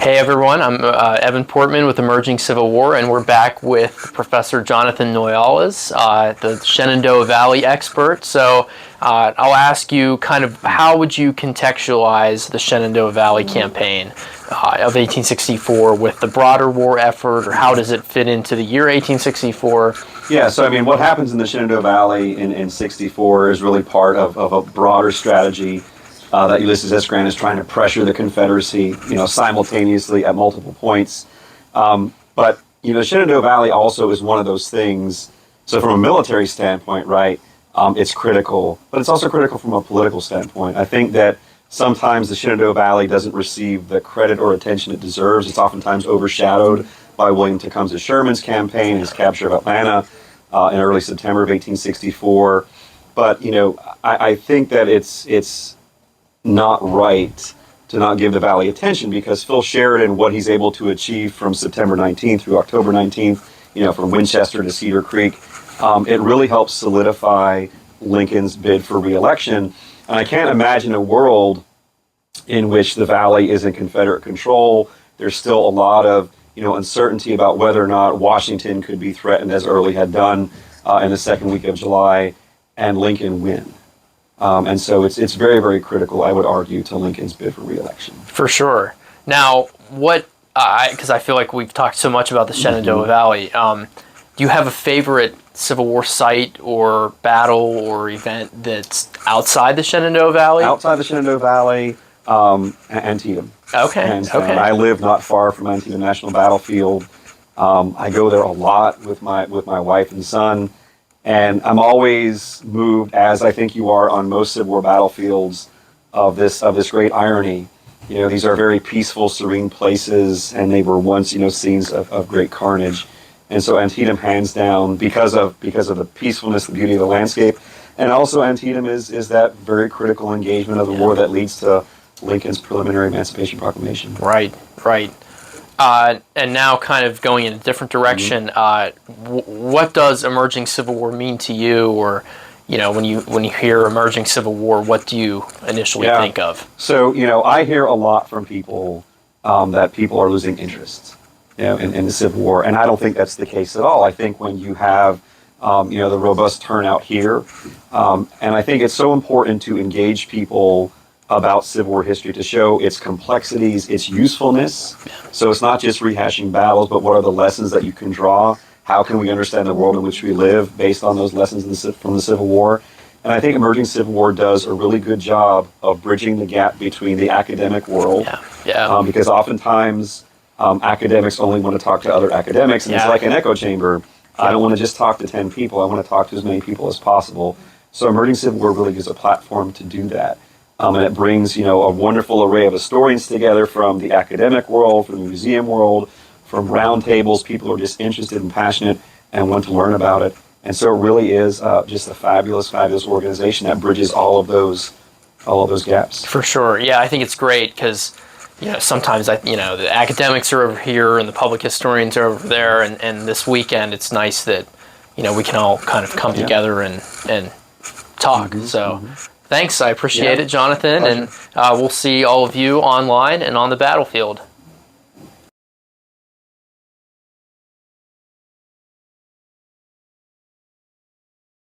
Hey everyone, I'm Evan Portman with Emerging Civil War, and we're back with Professor Jonathan Noyalas, the Shenandoah Valley expert. So I'll ask you kind of how would you contextualize the Shenandoah Valley campaign of 1864 with the broader war effort, or how does it fit into the year 1864? Yeah, so I mean, what happens in the Shenandoah Valley in 64 is really part of a broader strategy that Ulysses S. Grant is trying to pressure the Confederacy, simultaneously at multiple points. But the Shenandoah Valley also is one of those things. So from a military standpoint, right, it's critical, but it's also critical from a political standpoint. I think that sometimes the Shenandoah Valley doesn't receive the credit or attention it deserves. It's oftentimes overshadowed by William Tecumseh Sherman's campaign, his capture of Atlanta in early September of 1864. But I think that it's not right to not give the Valley attention, because Phil Sheridan, what he's able to achieve from September 19th through October 19th, from Winchester to Cedar Creek, it really helps solidify Lincoln's bid for re-election. And I can't imagine a world in which the Valley is in Confederate control. There's still a lot of uncertainty about whether or not Washington could be threatened, as Early had done in the second week of July, and Lincoln win. And so it's very, very critical, I would argue, to Lincoln's bid for re-election. For sure. Now, because I feel like we've talked so much about the Shenandoah Valley, do you have a favorite Civil War site or battle or event that's outside the Shenandoah Valley? Outside the Shenandoah Valley, Antietam. Okay. And okay. I live not far from Antietam National Battlefield. I go there a lot with my wife and son. And I'm always moved, as I think you are on most Civil War battlefields, of this great irony. These are very peaceful, serene places, and they were once, scenes of great carnage. And so Antietam, hands down, because of the peacefulness, the beauty of the landscape, and also Antietam is that very critical engagement of the war that leads to Lincoln's preliminary Emancipation Proclamation. Right. And now, kind of going in a different direction, what does Emerging Civil War mean to you? Or, when you hear Emerging Civil War, what do you initially think of? So, I hear a lot from people that people are losing interest, in the Civil War, and I don't think that's the case at all. I think when you have, the robust turnout here, and I think it's so important to engage people about Civil War history, to show its complexities, its usefulness. So it's not just rehashing battles, but what are the lessons that you can draw? How can we understand the world in which we live based on those lessons from the Civil War? And I think Emerging Civil War does a really good job of bridging the gap between the academic world, because oftentimes academics only want to talk to other academics, and it's like an echo chamber. I don't want to just talk to 10 people. I want to talk to as many people as possible. So Emerging Civil War really gives a platform to do that. And it brings, a wonderful array of historians together from the academic world, from the museum world, from round tables, people who are just interested and passionate and want to learn about it. And so it really is just a fabulous, fabulous organization that bridges all of those gaps. For sure. Yeah, I think it's great because, sometimes the academics are over here and the public historians are over there, and this weekend it's nice that, we can all kind of come together and talk. Thanks, I appreciate it, Jonathan, Pleasure. and we'll see all of you online and on the battlefield.